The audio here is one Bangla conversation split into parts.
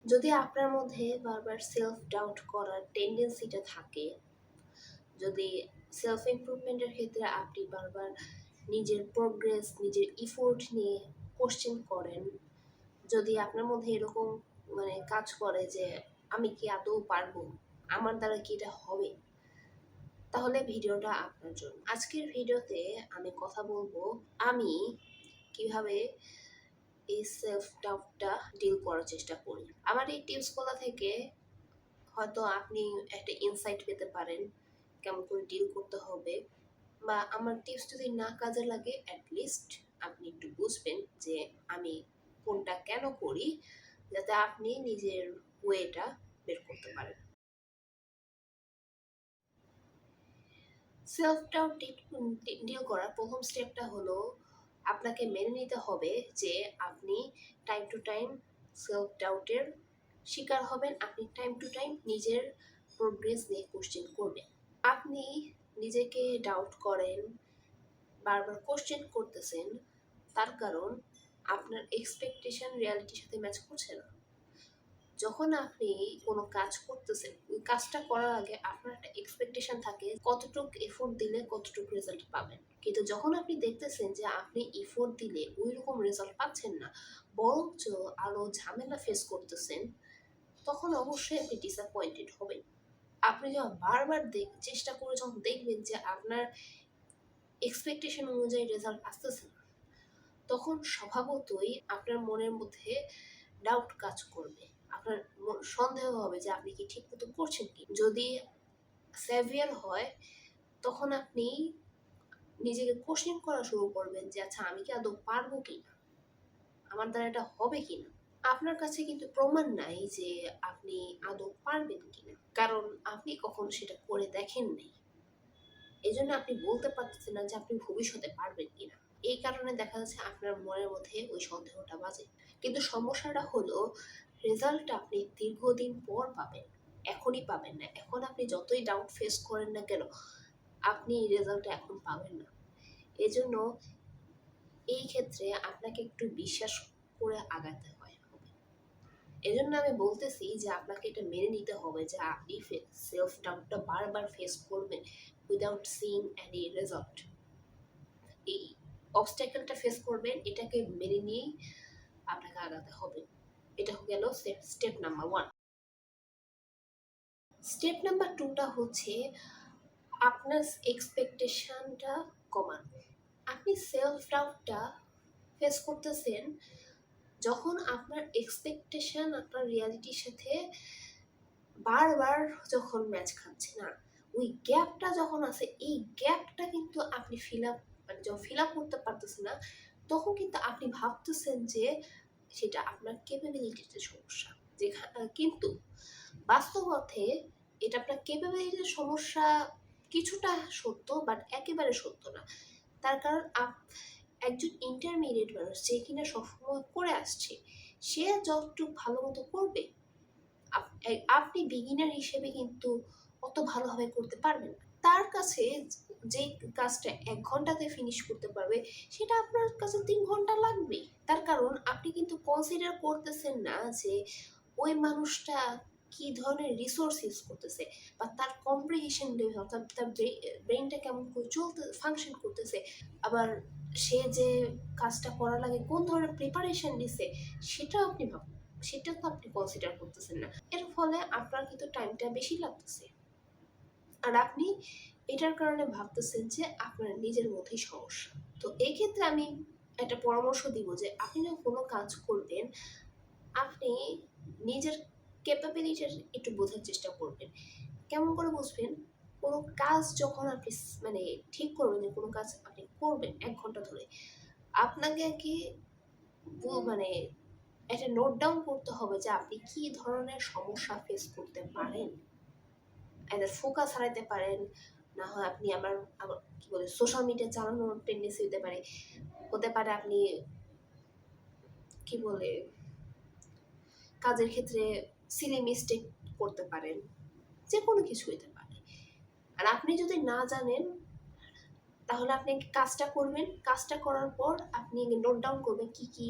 যদি আপনার মধ্যে বারবার সেলফ ডাউট করার টেন্ডেন্সিটা থাকে, যদি সেলফ ইমপ্রুভমেন্টের ক্ষেত্রে আপনি বারবার নিজের প্রোগ্রেস, নিজের ইফোর্ট নিয়ে কোশ্চেন করেন, যদি আপনার মধ্যে এরকম কাজ করে যে আমি কি আদৌ পারবো, আমার দ্বারা কি এটা হবে, তাহলে ভিডিওটা আপনার জন্য। আজকের ভিডিওতে আমি কথা বলবো আমি কিভাবে এই সেলফ ডাউটটা ডিল করার চেষ্টা করি। আমার এই টিপসগুলো থেকে হয়তো আপনি একটা ইনসাইট পেতে পারেন কেমন করে ডিল করতে হবে, বা আমার টিপস যদি না কাজে লাগে অ্যাটলিস্ট আপনি একটু বুঝবেন যে আমি কোনটা কেন করি, যাতে আপনি নিজের ওয়েটা বের করতে পারেন। সেলফ ডাউট ডিল করার প্রথম স্টেপটা হলো আপনাকে মেনে নিতে হবে যে আপনি টাইম টু টাইম সেলফ ডাউটের শিকার হবেন। আপনি টাইম টু টাইম নিজের প্রোগ্রেস নিয়ে কোশ্চেন করবেন। আপনি নিজেকে ডাউট করেন, বারবার কোশ্চেন করতেছেন, তার কারণ আপনার এক্সপেকটেশন রিয়ালিটির সাথে ম্যাচ করছে না। যখন আপনি কোনো কাজ করতেছেন, ওই কাজটা করার আগে আপনার একটা এক্সপেকটেশন থাকে কতটুকু এফোর্ট দিলে কতটুকু রেজাল্ট পাবেন। কিন্তু যখন আপনি দেখতেছেন যে আপনি এফোর্ট দিলে ওই রকম রেজাল্ট পাচ্ছেন না, বরঞ্চ আরো ঝামেলা ফেস করতেছেন, তখন অবশ্যই আপনি ডিসঅ্যাপয়েন্টেড হবেন। আপনি যখন বারবার চেষ্টা করে যখন দেখবেন যে আপনার এক্সপেকটেশন অনুযায়ী রেজাল্ট আসতেছে না, তখন স্বভাবতই আপনার মনের মধ্যে ডাউট কাজ করবে। আপনার সন্দেহ হবে যে আপনি কি ঠিক মতো করছেন কি। যদি সেভিয়ার হয়, তখন আপনি নিজেকে কোশ্চেন করা শুরু করবেন যে আচ্ছা আমি কি আদৌ পারবো কিনা, আমার দ্বারা এটা হবে কিনা। আপনার কাছে কিন্তু প্রমাণ নাই যে আপনি আদৌ পারবেন কিনা, কারণ আপনি কখনো সেটা করে দেখেন নাই। এই জন্য আপনি বলতে পারতেছেন না যে আপনি ভবিষ্যতে পারবেন কিনা। এই কারণে দেখা যাচ্ছে আপনার মনের মধ্যে ওই সন্দেহটা বাজে। কিন্তু সমস্যাটা হলো রেজাল্টটা আপনি দীর্ঘদিন পর পাবেন, এখনই পাবেন না। এখন আপনি যতই ডাউট ফেস করেন না কেন, আপনি এই রেজাল্টটা এখন পাবেন না। এজন্য এই ক্ষেত্রে আপনাকে একটু বিশ্বাস করে আগাতে হয়। এজন্য আমি বলতেছি যে আপনাকে এটা মেনে নিতে হবে যে আপনি সেলফ ডাউটটা বারবার ফেস করবেন উইদাউট সিইং এনি রেজাল্ট। এই অবস্ট্যাকলটা ফেস করবেন, এটাকে মেনে নিয়েই আপনাকে আগাতে হবে। এটা গেল স্টেপ নাম্বার 1। স্টেপ নাম্বার 2টা হচ্ছে আপনার এক্সপেকটেশনটা কমানো। আপনি সেলফ ডাউটটা ফেস করতেছেন যখন আপনার এক্সপেকটেশন আপনার রিয়ালিটির সাথে বারবার যখন ম্যাচ খাচ্ছে না, ওই গ্যাপটা যখন আছে, এই গ্যাপটা কিন্তু আপনি যখন ফিল আপ করতে পারতেছেন না, তখন কিন্তু আপনি ভাবতেছেন যে সেটা আপনার ক্যাপাবিলিটিতে সমস্যা। কিন্তু বাস্তব অর্থে এটা আপনার ক্যাপাবিলিটির সমস্যা কিছুটা সত্য, বাট একেবারে সত্য না। তার কারণ একজন ইন্টারমিডিয়েট মানুষ যে কিনা সবসময় করে আসছে, সে যতটুকু ভালো মতো করবে, আপনি বিগিনার হিসেবে কিন্তু অত ভালোভাবে করতে পারবেন না। তার কাছে যে কাজটা 1 ঘন্টাতে ফিনিশ করতে পারবে, সেটা আপনার কাছে 3 ঘন্টা লাগবে। তার কারণ আপনি কিন্তু কনসিডার করতেছেন না যে ওই মানুষটা কি ধরনের রিসোর্স ইউজ করতেছে, বা তার কম্প্রিহেশন লেভেল, অর্থাৎ তার ব্রেনটা কেমন করে ফাংশন করতেছে, আবার সে যে কাজটা করার লাগে কোন ধরনের প্রিপারেশন নিছে, সেটাও আপনি সেটা তো আপনি কনসিডার করতেছেন না। এর ফলে আপনার কিন্তু টাইমটা বেশি লাগতেছে, আর আপনি এটার কারণে ভাবতেছেন যে আপনার নিজের মধ্যেই সমস্যা। তো এই ক্ষেত্রে আমি একটা পরামর্শ দিব যে আপনি যখন কোনো কাজ করবেন, আপনি নিজের ক্যাপাবিলিটি একটু বোঝার চেষ্টা করবেন। কেমন করে বুঝবেন? কোনো কাজ যখন আপনি ঠিক করবেন যে কোনো কাজ আপনি করবেন 1 ঘন্টা ধরে, আপনাকে কি মানে একটা নোট ডাউন করতে হবে যে আপনি কি ধরনের সমস্যা ফেস করতে পারেন। এদের ফোকাস হারাইতে পারেন, না হয় আপনি আবার আবার কি বলে সোশ্যাল মিডিয়া চালানোর টেন্ডেন্সি হতে পারে আপনি কি বলে কাজের ক্ষেত্রে সিলি মিস্টেক করতে পারেন, যে কোনো কিছু হইতে পারে। আর আপনি যদি না জানেন, তাহলে আপনি কাজটা করবেন, কাজটা করার পর আপনি নোট ডাউন করবেন কি কি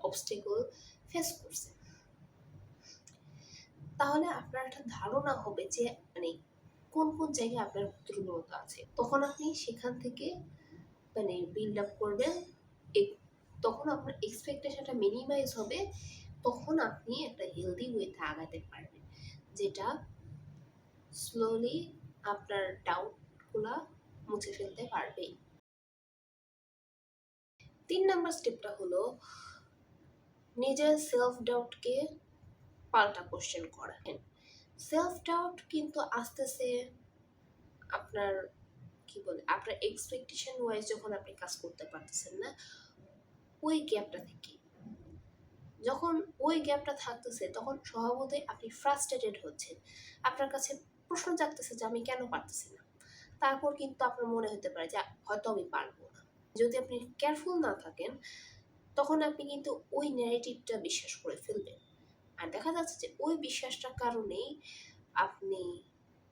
অবস্টেকল ফেস করছেন। তাহলে আপনার একটা ধারণা হবে যে মানে কোন কোন জায়গায় আপনার দুর্বলতা আছে। তখন আপনি সেখান থেকে মানে বিল্ড আপ করবেন। তখন আপনার এক্সপেকটেশনটা মিনিমাইজ হবে। তখন আপনি একটা হেলদি ওয়েতে আগাতে পারবেন, যেটা স্লোলি আপনার ডাউটগুলা মুছে ফেলতে পারবে। 3 নাম্বার স্টেপটা হলো নিজের সেলফ ডাউটকে পাল্টা কোশ্চেন করা। সেলফ ডাউট কিন্তু আসতেছে আপনার আপনার এক্সপেকটেশন ওয়াইজ যখন আপনি কাজ করতে পারতেছেন না ওই গ্যাপটা থেকে। যখন ওই গ্যাপটা থাকতেছে তখন স্বভাবতই আপনি ফ্রাস্ট্রেটেড হচ্ছেন, আপনার কাছে প্রশ্ন জাগতেছে যে আমি কেন পারতেছি না। তারপর কিন্তু আপনার মনে হতে পারে যে হয়তো আমি পারবো না। যদি আপনি কেয়ারফুল না থাকেন তখন আপনি কিন্তু ওই ন্যারেটিভটা বিশ্বাস করে ফেলবেন, আর দেখা যাচ্ছে যে ওই বিশ্বাসটার কারণেই আপনি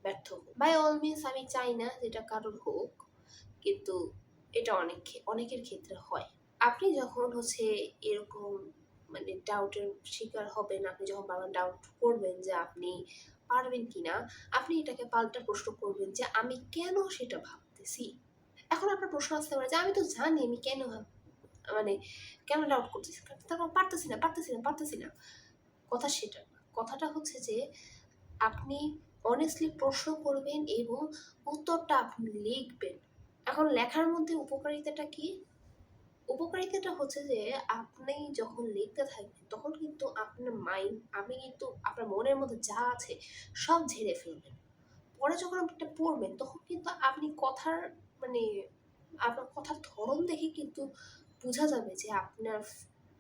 ব্যর্থ হোক। বাই অল মিনস আমি চাই না যেটা কারণ হোক, কিন্তু এটা অনেকের ক্ষেত্রে হয়। আপনি যখন এরকম মানে ডাউটের শিকার হবেন, আপনি যখন বারবার ডাউট করবেন যে আপনি পারবেন কিনা, আপনি এটাকে পাল্টা প্রশ্ন করবেন যে আমি কেন সেটা ভাবতেছি। এখন আপনার প্রশ্ন আসতে পারে যে আমি তো জানি আমি কেন মানে কেন ডাউট করতেছি, তারপর পারতেছি না। কথা সেটা না, কথাটা হচ্ছে যে আপনি অনেস্টলি প্রশ্ন করবেন এবং উত্তরটা আপনি লিখবেন। এখন লেখার মধ্যে উপকারিতাটা কি? উপকারিতাটা হচ্ছে যে আপনি যখন লিখতে থাকবেন তখন কিন্তু আপনি কিন্তু আপনার মনের মধ্যে যা আছে সব ঝেড়ে ফেলবেন। পরে যখন আপনি এটা পড়বেন তখন কিন্তু আপনি মানে আপনার কথার ধরন দেখে কিন্তু বোঝা যাবে যে আপনার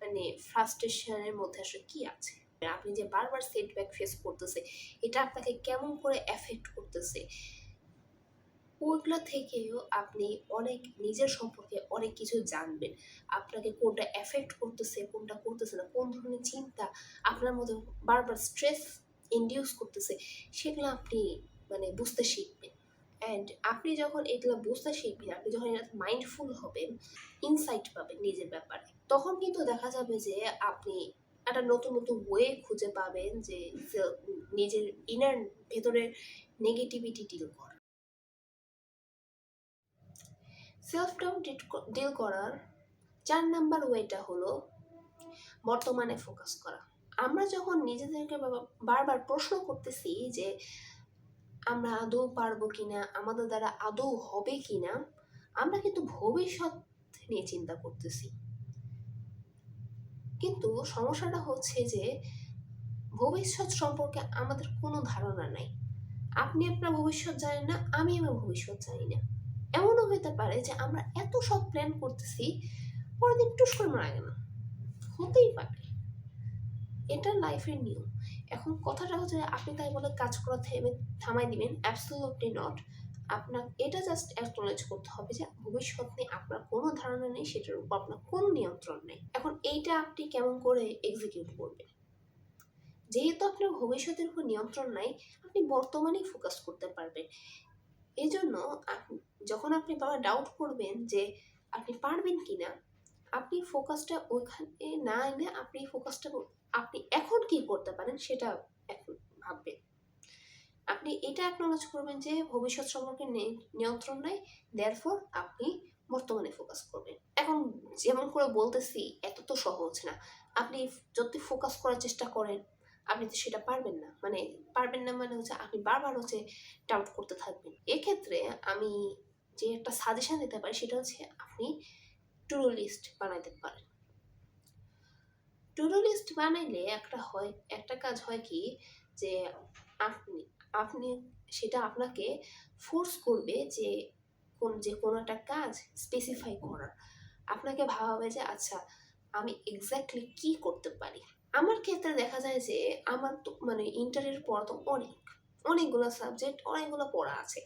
মানে ফ্রাস্ট্রেশনের মধ্যে আসলে কি আছে। আপনি যে বারবার সেটব্যাক ফেস করতেছে এটা আপনাকে কেমন করে এফেক্ট করতেছে, ওইগুলা থেকেও আপনি অনেক নিজের সম্পর্কে অনেক কিছু জানবেন। আপনাকে কোনটা এফেক্ট করতেছে, কোনটা করতেছে না, কোন ধরনের চিন্তা আপনার মধ্যে বারবার স্ট্রেস ইনডিউস করতেছে, সেগুলো আপনি মানে বুঝতে শিখবেন। অ্যান্ড আপনি যখন এগুলো বুঝতে শিখবেন, আপনি যখন এটা মাইন্ডফুল হবেন, ইনসাইট পাবেন নিজের ব্যাপারে, তখন কিন্তু দেখা যাবে যে আপনি একটা নতুন নতুন ওয়ে খুঁজে পাবেন যে নিজের ইনার ভেতরের নেগেটিভিটি ডিল করা। সেলফ ডাউট ডিল করার 4 নাম্বার ওয়েটা হলো বর্তমানে ফোকাস করা। আমরা যখন নিজেদেরকে বারবার প্রশ্ন করতেছি যে আমরা আদৌ পারবো কিনা, আমাদের দ্বারা আদৌ হবে কিনা, আমরা কিন্তু ভবিষ্যৎ নিয়ে চিন্তা করতেছি। কিন্তু সমস্যাটা হচ্ছে যে ভবিষ্যৎ সম্পর্কে আমাদের কোনো ধারণা নাই। আপনি আপনার ভবিষ্যৎ জানেন না, আমি আমার ভবিষ্যৎ জানি না। এমনও হতে পারে যে আমরা এত সব প্ল্যান করতেছি, পরের দিন টুস করে মারা গেল, হতেই পারে। এটা লাইফের নিয়ম। এখন কথাটা হচ্ছে আপনি তাই বলে কাজ করা থামাই দিবেন, অ্যাবসলিউটলি নট। আপনার এটা জাস্ট অ্যাকনলেজ করতে হবে যে ভবিষ্যৎ নিয়ে আপনার কোনো ধারণা নেই, সেটার উপর আপনার কোনো নিয়ন্ত্রণ নেই। এখন এইটা আপনি কেমন করে এক্সিকিউট করবেন? যেহেতু আপনার ভবিষ্যতের উপর নিয়ন্ত্রণ নাই, আপনি বর্তমানেই ফোকাস করতে পারবেন। এই জন্য যখন আপনি বাবা ডাউট করবেন যে আপনি পারবেন কিনা, আপনি ফোকাসটা ওইখানে না এনে আপনি এখন কি করতে পারেন সেটা এখন ভাববেন। আপনি এটা অ্যাকনলেজ করবেন যে ভবিষ্যৎ সম্পর্কে নিয়ন্ত্রণ নাই, দেয়ারফর আপনি বর্তমানে ফোকাস করবেন। এখন যেমন করে বলতেছি এত তো সহজ না। আপনি যদি ফোকাস করার চেষ্টা করেন আপনি তো সেটা পারবেন না মানে হচ্ছে আপনি বারবার ডাউট করতে থাকবেন। এক্ষেত্রে আমি যে একটা সাজেশন দিতে পারি সেটা হচ্ছে আপনি টু ডু লিস্ট বানাইতে পারেন। টু ডু লিস্ট বানাইলে একটা কাজ হয় কি যে আপনি সেটা আপনাকে ফোর্স করবে যে কোনো একটা কাজ স্পেসিফাই করার। আপনাকে ভাবাবে যে আচ্ছা আমি এক্স্যাক্টলি কি করতে পারি। আমার ক্ষেত্রে দেখা যায় যে আমার তো মানে ইন্টারের পর তো অনেকগুলো সাবজেক্ট, অনেকগুলো পড়া আছে।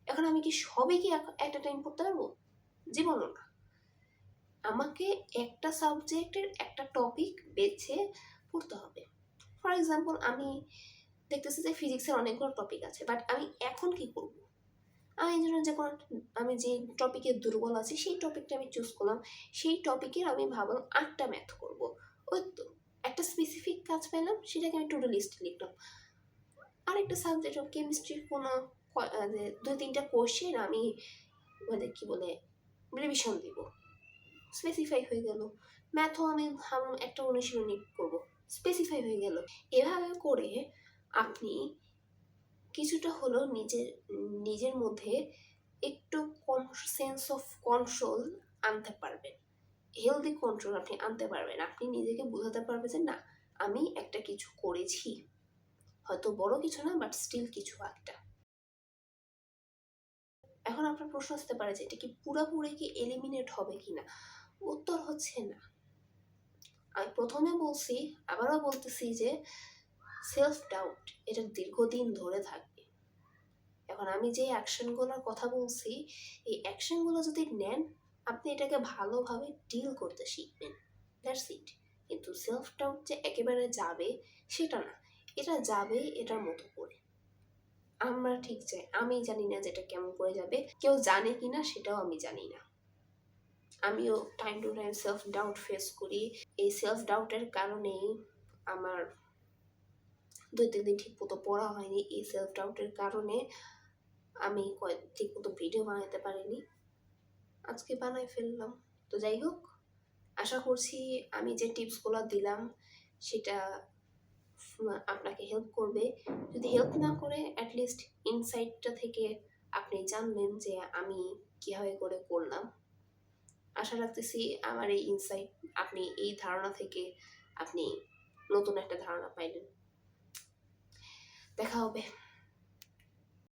এখন আমি কি সবই কি একটা টাইম পড়তে পারবো? জীবনও না। আমাকে একটা সাবজেক্টের একটা টপিক বেছে পড়তে হবে। ফর এক্সাম্পল আমি দেখতেছি যে ফিজিক্সের অনেকগুলো টপিক আছে, বাট আমি এখন কি করব? আমি এই জন্য আমি যে টপিকে দুর্বল আছি সেই টপিকটা আমি চুজ করলাম। সেই টপিকের আমি ভাবলাম 8টা ম্যাথ করব। ওই তো একটা স্পেসিফিক কাজ পেলাম, সেটাকে আমি টু ডু লিস্টে লিখলাম। আরেকটা সাবজেক্ট অফ কেমিস্ট্রির কোনো যে 2-3টা কোশ্চেন আমি মানে কি বলে রিভিশন দিব, স্পেসিফাই হয়ে গেল। ম্যাথও আমি ভাবলাম একটা অনুশীলনী করবো, স্পেসিফাই হয়ে গেল। এভাবে করে আপনি কিছুটা হলো নিজের মধ্যে একটু সেন্স অফ কন্ট্রোল আনতে পারবেন, হেলদি কন্ট্রোল আপনি আনতে পারবেন। আপনি নিজেকে বোঝাতে পারবেন যে না, আমি একটা কিছু করেছি, হয়তো বড় কিছু না, বাট স্টিল কিছু একটা। এখন আপনার প্রশ্ন আসতে পারে যে এটা কি পুরোপুরি কি এলিমিনেট হবে কিনা? উত্তর হচ্ছে না। আমি প্রথমে বলছি, আবারও বলতেছি যে সেলফ ডাউট এটা দীর্ঘদিন ধরে থাকবে। এখন আমি যে অ্যাকশনগুলোর কথা বলছি, এই অ্যাকশনগুলো যদি নেন, আপনি এটাকে ভালোভাবে ডিল করতে শিখবেন, দ্যাটস ইট। কিন্তু সেলফ ডাউট যে একেবারে যাবে সেটা না, এটা যাবে এটার মতো করে। আমরা ঠিক চাই, আমি জানি না যেটা কেমন করে যাবে, কেউ জানে কিনা সেটাও আমি জানি না। আমিও time to time self doubt face করি। এই সেলফ ডাউটের কারণেই আমার 2-3 দিন ঠিক মতো পড়া হয়নি। এই সেলফ ডাউটের কারণে আমি ঠিক মতো ভিডিও বানাতে পারিনি, আজকে বানাই ফেললাম। তো যাই হোক, আশা করছি আমি যে টিপসগুলো দিলাম সেটা আপনাকে হেল্প করবে। যদি হেল্প না করে, অ্যাটলিস্ট ইনসাইটটা থেকে আপনি জানলেন যে আমি কীভাবে করে করলাম। আশা রাখতেছি আমার এই ইনসাইট, আপনি এই ধারণা থেকে আপনি নতুন একটা ধারণা পাইলেন। দেখা হবে।